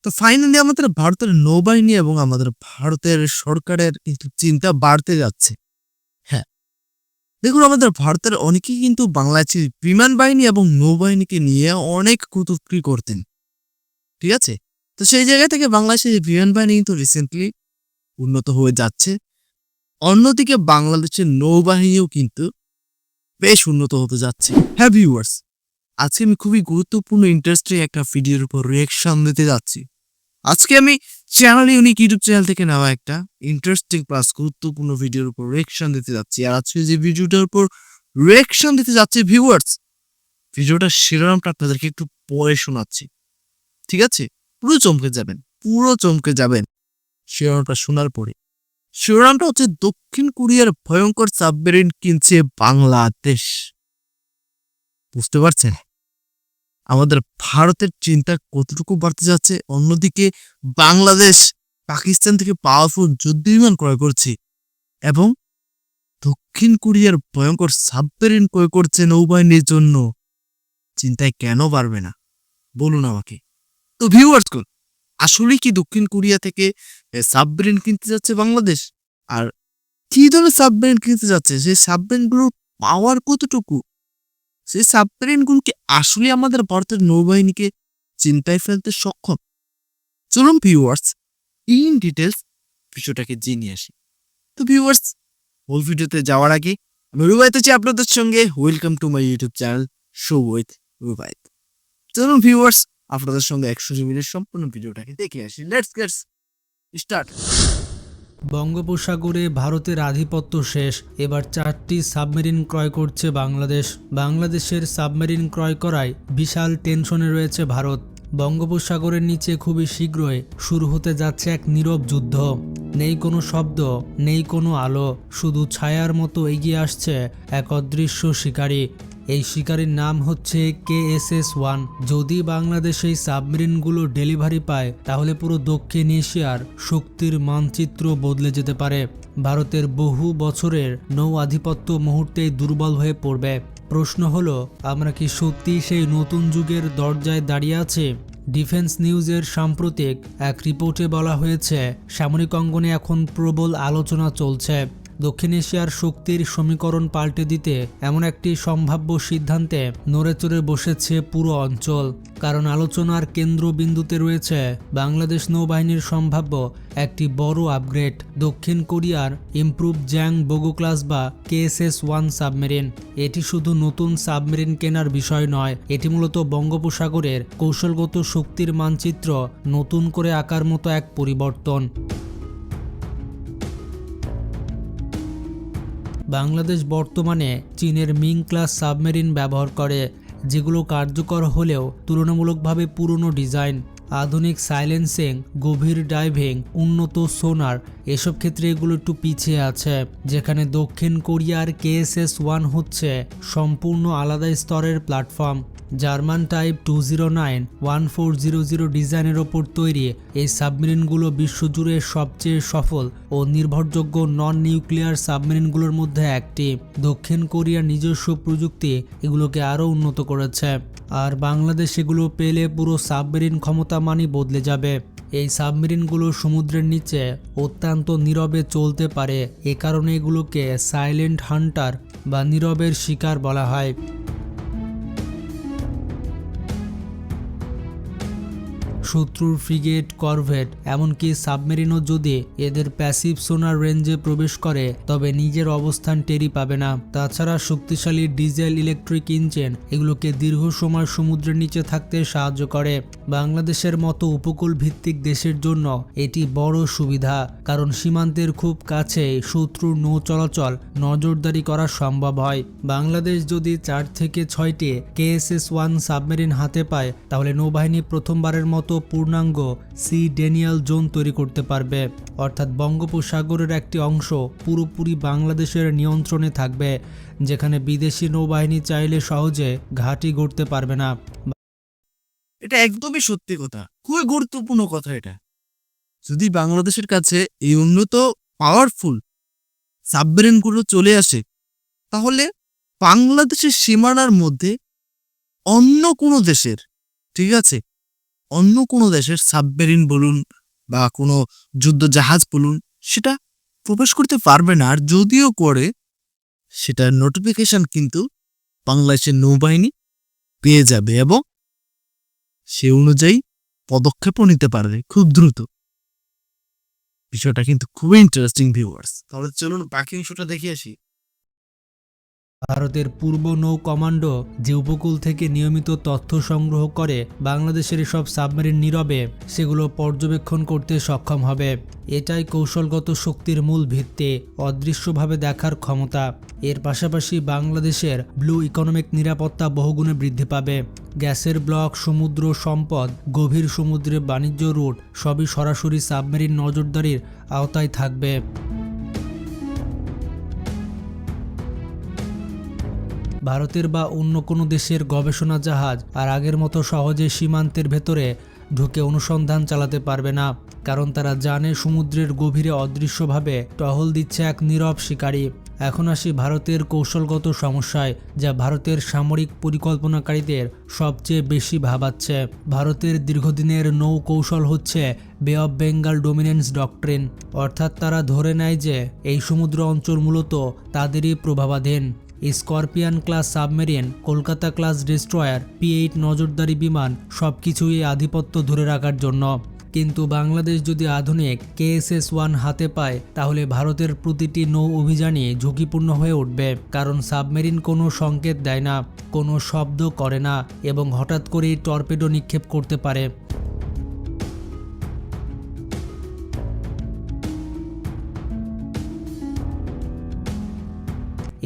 তো ফাইনালি আমাদের ভারতের নৌবাহিনী এবং আমাদের ভারতের সরকারের কিন্তু চিন্তা বাড়তে যাচ্ছে। হ্যাঁ, দেখুন আমাদের ভারতের অনেকেই কিন্তু বাংলাদেশের বিমান বাহিনী এবং নৌবাহিনীকে নিয়ে অনেক কটূক্তি করতেন। ঠিক আছে? তো সেই জায়গা থেকে বাংলাদেশের বিমান বাহিনী কিন্তু রিসেন্টলি উন্নত হয়ে যাচ্ছে। অন্যদিকে বাংলাদেশের নৌবাহিনীও কিন্তু বেশ উন্নত হতে যাচ্ছে। হ্যাঁ ভিউয়ার্স, আজকে আমি খুবই গুরুত্বপূর্ণ ইন্টারেস্টিং একটা ভিডিওর উপর রিঅ্যাকশন দিতে যাচ্ছি। আজকে আমি চ্যানেল ইউনিক ইউটিউব চ্যানেল থেকে নেওয়া একটা ইন্টারেস্টিং প্লাস গুরুত্বপূর্ণ ভিডিওর উপর রিঅ্যাকশন দিতে যাচ্ছি। আর আজকে যে ভিডিওটার উপর রিঅ্যাকশন দিতে যাচ্ছি ভিউয়ার্স, ভিডিওটার শিরোনামটা আপনাদেরকে একটু পরে শোনাচ্ছি। ঠিক আছে? পুরো চমকে যাবেন শিরোনামটা শোনার পরে। শিরোনামটা হচ্ছে দক্ষিণ কোরিয়ার ভয়ঙ্কর সাবমেরিন কিনছে বাংলাদেশ। বুঝতে পারছেন আমাদের ভারতের চিন্তা কতটুকু বাড়তে যাচ্ছে? অন্যদিকে বাংলাদেশ পাকিস্তান থেকে পাওয়ারফুল যুদ্ধবিমান ক্রয় করছে এবং দক্ষিণ কোরিয়ার ভয়ঙ্কর সাবমেরিন ক্রয় করছে নৌবাহিনীর জন্য। চিন্তায় কেন বাড়বে না বলুন আমাকে। তো ভিউয়ার্স, আসলে কি দক্ষিণ কোরিয়া থেকে সাবমেরিন কিনতে যাচ্ছে বাংলাদেশ? আর কি ধরনের সাবমেরিন কিনতে যাচ্ছে? সেই সাবমেরিনগুলোর পাওয়ার কতটুকু? সেই সাবমেরিনগুলো কি আসলে আমাদের ভারতের নৌবাহিনীকে চিন্তায় ফেলতে সক্ষম? চলুন ভিউয়ার্স ইন ডিটেলস বিষয়টাকে জেনে আসি। তো ভিউয়ার্স, মূল ভিডিওতে যাওয়ার আগে আমি রুবাইত আছি আপনাদের সঙ্গে। Welcome to my YouTube channel show with Rubait. চলুন ভিউয়ার্স, আপনাদের সঙ্গে 100 মিনিট সম্পূর্ণ ভিডিওটাকে দেখে আসি। Let's get start. বঙ্গোপসাগরে ভারতের আধিপত্য শেষ। এবার 4টি সাবমেরিন ক্রয় করছে বাংলাদেশ। বাংলাদেশের সাবমেরিন ক্রয় করায় বিশাল টেনশনে রয়েছে ভারত। বঙ্গোপসাগরের নিচে খুবই শীঘ্রই শুরু হতে যাচ্ছে এক নীরব যুদ্ধ। নেই কোনো শব্দ, নেই কোনো আলো, শুধু ছায়ার মতো এগিয়ে আসছে এক অদৃশ্য শিকারী। এই শিকারীর নাম হচ্ছে KSS-1। যদি বাংলাদেশ এই সাবমেরিনগুলো ডেলিভারি পায় তাহলে পুরো দক্ষিণ এশিয়ার শক্তির মানচিত্র বদলে যেতে পারে। ভারতের বহু বছরের নৌ আধিপত্য মুহূর্তেই দুর্বল হয়ে পড়বে। প্রশ্ন হলো, আমরা কি সত্যি সেই নতুন যুগের দরজায় দাঁড়িয়ে আছি? ডিফেন্স নিউজের সাম্প্রতিক এক রিপোর্টে বলা হয়েছে, সামরিক অঙ্গনে এখন প্রবল আলোচনা চলছে। দক্ষিণ এশিয়ার শক্তির সমীকরণ পাল্টে দিতে এমন একটি সম্ভাব্য সিদ্ধান্তে নড়েচড়ে বসেছে পুরো অঞ্চল। কারণ আলোচনার কেন্দ্রবিন্দুতে রয়েছে বাংলাদেশ নৌবাহিনীর সম্ভাব্য একটি বড় আপগ্রেড, দক্ষিণ কোরিয়ার ইমপ্রুভ জ্যাং বোগো ক্লাস বা KSS-1 সাবমেরিন। এটি শুধু নতুন সাবমেরিন কেনার বিষয় নয়, এটি মূলত বঙ্গোপসাগরের কৌশলগত শক্তির মানচিত্র নতুন করে আঁকার মতো এক পরিবর্তন। বাংলাদেশ বর্তমানে চীনের মিং ক্লাস সাবমেরিন ব্যবহার করে, যেগুলো কার্যকর হলেও তুলনামূলকভাবে পুরনো ডিজাইন। আধুনিক সাইলেন্সিং, গভীর ডাইভিং, উন্নত সোনার, এসব ক্ষেত্রে এগুলো একটু পিছিয়ে আছে। যেখানে দক্ষিণ কোরিয়ার KSS-1 হচ্ছে সম্পূর্ণ আলাদা স্তরের প্ল্যাটফর্ম। জার্মান টাইপ 209-1400 ডিজাইনের ওপর তৈরি এই সাবমেরিনগুলো বিশ্বজুড়ে সবচেয়ে সফল ও নির্ভরযোগ্য নন নিউক্লিয়ার সাবমেরিনগুলোর মধ্যে একটি। দক্ষিণ কোরিয়ার নিজস্ব প্রযুক্তি এগুলোকে আরও উন্নত করেছে, আর বাংলাদেশ এগুলো পেলে পুরো সাবমেরিন ক্ষমতামানই বদলে যাবে। এই সাবমেরিনগুলো সমুদ্রের নিচে অত্যন্ত নীরবে চলতে পারে, এ কারণে এগুলোকে সাইলেন্ট হান্টার বা নীরবের শিকার বলা হয়। শত্রুর ফ্রিগেট, করভেট, এমনকি সাবমেরিনও যদি এদের প্যাসিভ সোনার রেঞ্জে প্রবেশ করে তবে নিজের অবস্থান টেরই পাবে না। তাছাড়া শক্তিশালী ডিজেল ইলেকট্রিক ইঞ্জিন এগুলোকে দীর্ঘ সময় সমুদ্রের নিচে থাকতে সাহায্য করে। বাংলাদেশের মতো উপকূল ভিত্তিক দেশের জন্য এটি বড় সুবিধা, কারণ সীমান্তের খুব কাছে শত্রুর নৌ চলাচল নজরদারি করা সম্ভব হয়। বাংলাদেশ যদি 4 থেকে 6টি KSS-1 সাবমেরিন হাতে পায় তাহলে নৌবাহিনী প্রথমবারের মতো পূর্ণাঙ্গ সি ডেনিয়াল জোন তৈরি করতে পারবে, অর্থাৎ বঙ্গোপসাগরের একটি অংশ পুরোপুরি বাংলাদেশের নিয়ন্ত্রণে থাকবে, যেখানে বিদেশি নৌবাহিনী চাইলে সহজে ঘাঁটি গড়তে পারবে না। এটা একদমই সত্যি কথা, খুবই গুরুত্বপূর্ণ কথা এটা। যদি বাংলাদেশের কাছে এই উন্নত পাওয়ারফুল সাবমেরিনগুলো চলে আসে তাহলে বাংলাদেশের সীমানার মধ্যে অন্য কোনো দেশের, ঠিক আছে, অন্য কোনো দেশের সাবমেরিন বলুন বা কোনো যুদ্ধ জাহাজ বলুন, সেটা প্রবেশ করতে পারবে না। আর যদিও করে, সেটার নোটিফিকেশন কিন্তু বাংলাদেশের নৌবাহিনী পেয়ে যাবে এবং সে অনুযায়ী পদক্ষেপও নিতে পারবে খুব দ্রুত। বিষয়টা কিন্তু খুবই ইন্টারেস্টিং ভিউয়ার্স। তাহলে চলুন বাকি অংশটা দেখে আসি। ভারতের পূর্ব নৌ কমান্ডো যে উপকূল থেকে নিয়মিত তথ্য সংগ্রহ করে বাংলাদেশের সব সাবমেরিন নীরবে সেগুলো পর্যবেক্ষণ করতে সক্ষম হবে। এটাই কৌশলগত শক্তির মূল ভিত্তি, অদৃশ্যভাবে দেখার ক্ষমতা। এর পাশাপাশি বাংলাদেশের ব্লু ইকোনমিক নিরাপত্তা বহুগুণে বৃদ্ধি পাবে। গ্যাসের ব্লক, সমুদ্র সম্পদ, গভীর সমুদ্রে বাণিজ্য রুট সবই সরাসরি সাবমেরিন নজরদারির আওতায় থাকবে। ভারতের বা অন্য কোনো দেশের গবেষণা জাহাজ আর আগের মতো সহজে সীমান্তের ভেতরে ঢুকে অনুসন্ধান চালাতে পারবে না, কারণ তারা জানে সমুদ্রের গভীরে অদৃশ্যভাবে টহল দিচ্ছে এক নীরব শিকারী। এখন আসি ভারতের কৌশলগত সমস্যায়, যা ভারতের সামরিক পরিকল্পনাকারীদের সবচেয়ে বেশি ভাবাচ্ছে। ভারতের দীর্ঘদিনের নৌ কৌশল হচ্ছে বে অফ বেঙ্গল ডোমিনেন্স ডক্ট্রিন, অর্থাৎ তারা ধরে নেয় যে এই সমুদ্র অঞ্চল মূলত তাদেরই প্রভাবাধীন। Scorpene class submarine, Kolkata class destroyer, P-8 নজরদারি বিমান সবকিছুই আধিপত্য ধরে রাখার জন্য। কিন্তু বাংলাদেশ যদি আধুনিক KSS-1 হাতে পায়, তাহলে ভারতের প্রতিটি নৌ অভিযানই ঝুঁকিপূর্ণ হয়ে উঠবে, কারণ সাবমেরিন কোনো সংকেত দেয় না, কোনো শব্দ করে না এবং হঠাৎ করেই টর্পেডো নিক্ষেপ করতে পারে।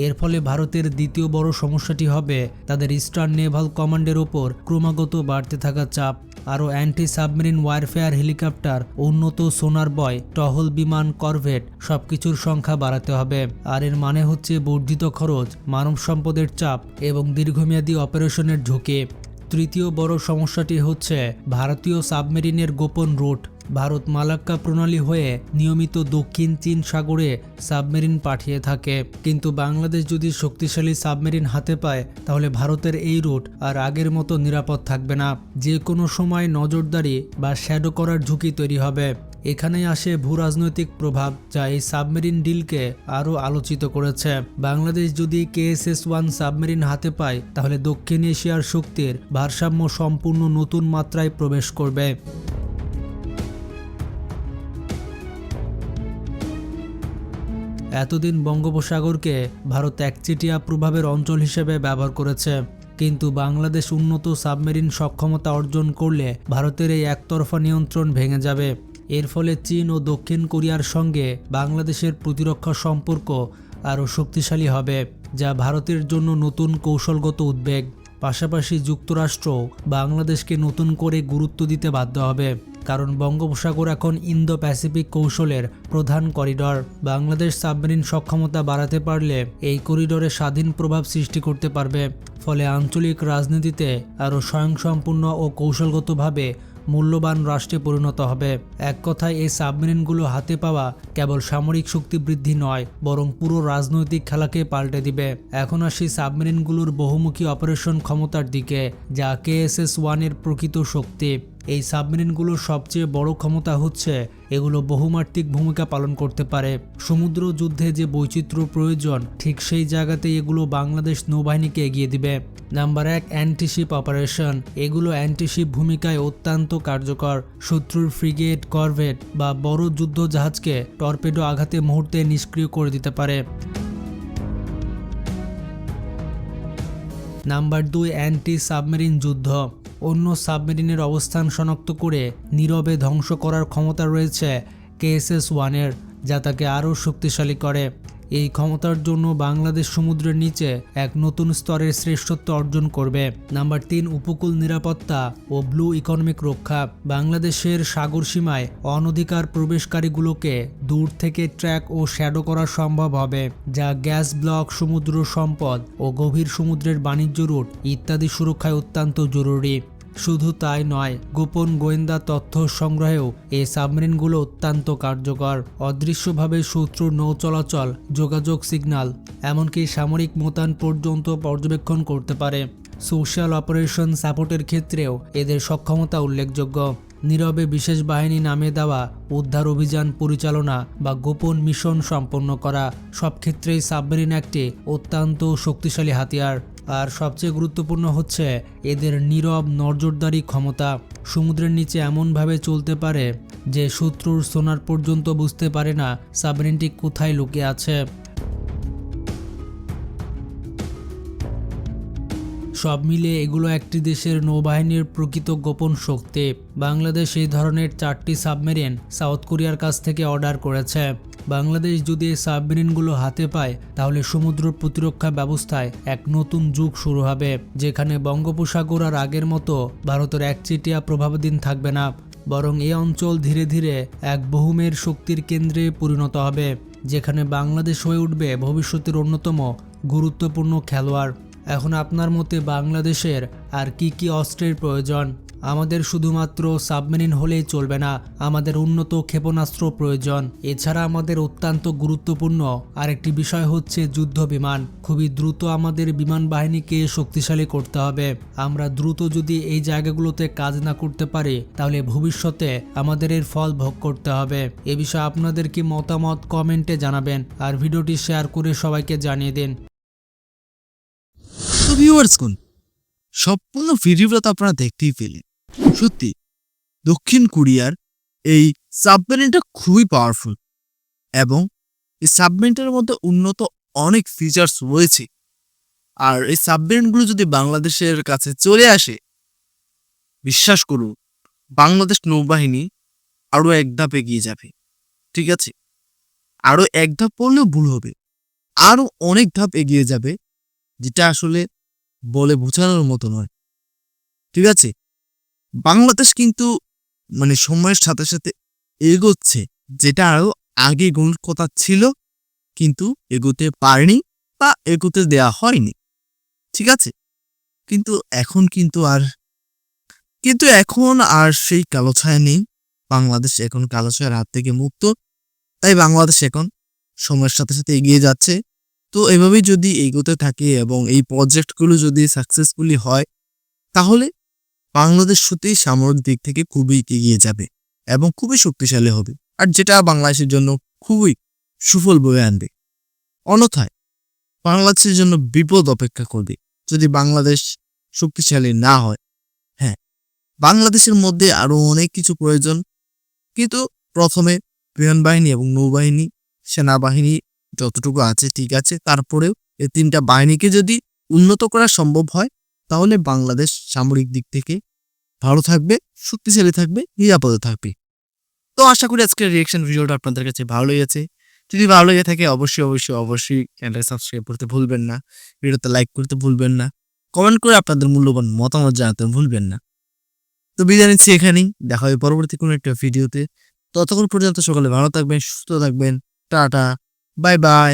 এর ফলে ভারতের দ্বিতীয় বড় সমস্যাটি হবে তাদের ইস্টার্ন নেভাল কমান্ডের ওপর ক্রমাগত বাড়তে থাকা চাপ। আরও অ্যান্টি সাবমেরিন ওয়ারফেয়ার হেলিকপ্টার, উন্নত সোনার বয়, টহল বিমান, করভেট সবকিছুর সংখ্যা বাড়াতে হবে। আর এর মানে হচ্ছে বর্ধিত খরচ, মানব সম্পদের চাপ এবং দীর্ঘমেয়াদী অপারেশনের ঝুঁকি। তৃতীয় বড় সমস্যাটি হচ্ছে ভারতীয় সাবমেরিনের গোপন রুট। ভারত মালাক্কা প্রণালী হয়ে নিয়মিত দক্ষিণ চীন সাগরে সাবমেরিন পাঠিয়ে থাকে, কিন্তু বাংলাদেশ যদি শক্তিশালী সাবমেরিন হাতে পায়, তাহলে ভারতের এই রুট আর আগের মতো নিরাপদ থাকবে না। যে কোনো সময় নজরদারি বা শ্যাডো করার ঝুঁকি তৈরি হবে। এখানেই আসে ভূরাজনৈতিক প্রভাব, যা এই সাবমেরিন ডিলকে আরও আলোচিত করেছে। বাংলাদেশ যদি KSS-1 সাবমেরিন হাতে পায়, তাহলে দক্ষিণ এশিয়ার শক্তির ভারসাম্য সম্পূর্ণ নতুন মাত্রায় প্রবেশ করবে। এতদিন বঙ্গোপসাগরকে ভারত একচেটিয়া প্রভাবের অঞ্চল হিসেবে ব্যবহার করেছে, কিন্তু বাংলাদেশ উন্নত সাবমেরিন সক্ষমতা অর্জন করলে ভারতের এই একতরফা নিয়ন্ত্রণ ভেঙে যাবে। এর ফলে চীন ও দক্ষিণ কোরিয়ার সঙ্গে বাংলাদেশের প্রতিরক্ষা সম্পর্ক আরও শক্তিশালী হবে, যা ভারতের জন্য নতুন কৌশলগত উদ্বেগ। পাশাপাশি যুক্তরাষ্ট্র বাংলাদেশকে নতুন করে গুরুত্ব দিতে বাধ্য হবে, কারণ বঙ্গোপসাগর এখন ইন্দো প্যাসিফিক কৌশলের প্রধান করিডর। বাংলাদেশ সাবমেরিন সক্ষমতা বাড়াতে পারলে এই করিডরে স্বাধীন প্রভাব সৃষ্টি করতে পারবে, ফলে আঞ্চলিক রাজনীতিতে আরও স্বয়ংসম্পূর্ণ ও কৌশলগতভাবে মূল্যবান রাষ্ট্রে পরিণত হবে। এক কথায় এই সাবমেরিনগুলো হাতে পাওয়া কেবল সামরিক শক্তি বৃদ্ধি নয়, বরং পুরো রাজনৈতিক খেলাকে পাল্টে দিবে। এখন আসি সাবমেরিনগুলোর বহুমুখী অপারেশন ক্ষমতার দিকে, যা KSS-1 এর প্রকৃত শক্তি। এই সাবমেরিনগুলোর সবচেয়ে বড় ক্ষমতা হচ্ছে এগুলো বহুমাত্রিক ভূমিকা পালন করতে পারে। সমুদ্র যুদ্ধে যে বৈচিত্র্য প্রয়োজন, ঠিক সেই জায়গাতেই এগুলো বাংলাদেশ নৌবাহিনীকে এগিয়ে দিবে। Number 1, antiship operation. এগুলো অ্যান্টিশিপ ভূমিকায় অত্যন্ত কার্যকর। শত্রুর ফ্রিগেট, করভেট বা বড় যুদ্ধ জাহাজকে টর্পেডো আঘাতে মুহূর্তে নিষ্ক্রিয় করে দিতে পারে। নাম্বার 2, অ্যান্টি সাবমেরিন যুদ্ধ। অন্য সাবমেরিনের অবস্থান শনাক্ত করে নীরবে ধ্বংস করার ক্ষমতা রয়েছে KSS-1 এর, যা তাকে আরও শক্তিশালী করে। এই ক্ষমতার জন্য বাংলাদেশ সমুদ্রের নিচে এক নতুন স্তরের শ্রেষ্ঠত্ব অর্জন করবে। নাম্বার 3, উপকূল নিরাপত্তা ও ব্লু ইকোনমিক রক্ষা। বাংলাদেশের সাগর সীমায় অনধিকার প্রবেশকারীগুলোকে দূর থেকে ট্র্যাক ও শ্যাডো করা সম্ভব হবে, যা গ্যাস ব্লক, সমুদ্র সম্পদ ও গভীর সমুদ্রের বাণিজ্য রুট ইত্যাদি সুরক্ষায় অত্যন্ত জরুরি। শুধু তাই নয়, গোপন গোয়েন্দা তথ্য সংগ্রহেও এই সাবমেরিনগুলো অত্যন্ত কার্যকর। অদৃশ্যভাবে শত্রুর নৌ চলাচল, যোগাযোগ সিগন্যাল, এমনকি সামরিক মোতায়েন পর্যন্ত পর্যবেক্ষণ করতে পারে। সোশ্যাল অপারেশন সাপোর্টের ক্ষেত্রেও এদের সক্ষমতা উল্লেখযোগ্য। নীরবে বিশেষ বাহিনী নামে দেওয়া, উদ্ধার অভিযান পরিচালনা বা গোপন মিশন সম্পন্ন করা, সব ক্ষেত্রেই সাবমেরিন একটি অত্যন্ত শক্তিশালী হাতিয়ার। আর সবচেয়ে গুরুত্বপূর্ণ হচ্ছে এদের নীরব নজরদারি ক্ষমতা। সমুদ্রের নিচে এমনভাবে চলতে পারে যে শত্রুর সোনার পর্যন্ত বুঝতে পারে না সাবমেরিনটি কোথায় লুকিয়ে আছে। সব মিলিয়ে এগুলো একটি দেশের নৌবাহিনীর প্রকৃত গোপন শক্তি। বাংলাদেশ এই ধরনের 4টি সাবমেরিন সাউথ কোরিয়ার কাছ থেকে অর্ডার করেছে। বাংলাদেশ যদি এই সাবমেরিনগুলো হাতে পায় তাহলে সমুদ্র প্রতিরক্ষা ব্যবস্থায় এক নতুন যুগ শুরু হবে, যেখানে বঙ্গোপসাগর আর আগের মতো ভারতের একচেটিয়া প্রভাবাধীন থাকবে না, বরং এই অঞ্চল ধীরে ধীরে এক বহুমের শক্তির কেন্দ্রে পরিণত হবে, যেখানে বাংলাদেশ হয়ে উঠবে ভবিষ্যতের অন্যতম গুরুত্বপূর্ণ খেলোয়াড়। এখন আপনার মতে বাংলাদেশের আর কি কি অস্ত্রের প্রয়োজন? আমাদের শুধুমাত্র সাবমেরিন হলেই চলবে না, আমাদের উন্নত ক্ষেপণাস্ত্র প্রয়োজন। এছাড়া আমাদের অত্যন্ত গুরুত্বপূর্ণ আরেকটি বিষয় হচ্ছে যুদ্ধ বিমান। খুবই দ্রুত আমাদের বিমান বাহিনীকে শক্তিশালী করতে হবে। আমরা দ্রুত যদি এই জায়গাগুলোতে কাজ না করতে পারি তাহলে ভবিষ্যতে আমাদের এর ফল ভোগ করতে হবে। এ বিষয়ে আপনাদের কি মতামত কমেন্টে জানাবেন, আর ভিডিওটি শেয়ার করে সবাইকে জানিয়ে দিন। তো ভিউয়ার্স কোন সম্পূর্ণ ভিডিওটা তো আপনারা দেখতেই পেলেন। সত্যি দক্ষিণ কোরিয়ার এই সাবমেরিনটা খুবই পাওয়ারফুল এবং এই সাবমেরিনটার মধ্যে উন্নত অনেক ফিচার্স রয়েছে। আর এই সাবমেরিনগুলো যদি বাংলাদেশের কাছে চলে আসে, বিশ্বাস করুন বাংলাদেশ নৌবাহিনী আরো এক ধাপ এগিয়ে যাবে। ঠিক আছে, আরো এক ধাপ পড়লেও ভুল হবে, আরো অনেক ধাপ এগিয়ে যাবে, যেটা আসলে বলে বোঝানোর মতো নয়। ঠিক আছে, বাংলাদেশ কিন্তু সময়ের সাথে সাথে এগোচ্ছে, যেটা আরো আগে এগোনোর কথা ছিল কিন্তু এগোতে পারেনি বা এগোতে দেয়া হয়নি। ঠিক আছে, কিন্তু এখন আর সেই কালো ছায়া নেই। বাংলাদেশ এখন কালো ছায়ার হাত থেকে মুক্ত। তাই বাংলাদেশ এখন সময়ের সাথে সাথে এগিয়ে যাচ্ছে। তো এভাবেই যদি এগোতে থাকে এবং এই প্রজেক্টগুলো যদি সাকসেসফুলি হয় তাহলে বাংলাদেশ সত্যিই সামরিক দিক থেকে খুবই এগিয়ে যাবে এবং খুবই শক্তিশালী হবে, আর যেটা বাংলাদেশের জন্য খুবই সুফল বয়ে আনবে। অন্যথায় বাংলাদেশের জন্য বিপদ অপেক্ষা করবে যদি বাংলাদেশ শক্তিশালী না হয়। হ্যাঁ, বাংলাদেশের মধ্যে আরো অনেক কিছু প্রয়োজন, কিন্তু প্রথমে বিমান বাহিনী এবং নৌবাহিনী, সেনাবাহিনী যতটুকু আছে ঠিক আছে, তারপরেও এই 3টা বাহিনীকে যদি উন্নত করা সম্ভব হয় তাহলে বাংলাদেশ সামরিক দিক থেকে ভালো থাকবে, শক্তিশালী থাকবে, নিরাপদে থাকবে। তো আশা করি আজকের রিঅ্যাকশন ভিডিওটা আপনাদের কাছে ভালো লেগেছে। যদি ভালো লেগে থাকে অবশ্যই চ্যানেলটা সাবস্ক্রাইব করতে ভুলবেন না, ভিডিওতে লাইক করতে ভুলবেন না, কমেন্ট করে আপনাদের মূল্যবান মতামত জানাতে ভুলবেন না। তো বিদায় নিচ্ছি এখানেই, দেখা হবে পরবর্তী কোনো একটা ভিডিওতে। ততক্ষণ পর্যন্ত সকলে ভালো থাকবেন, সুস্থ থাকবেন। Tata, bye bye.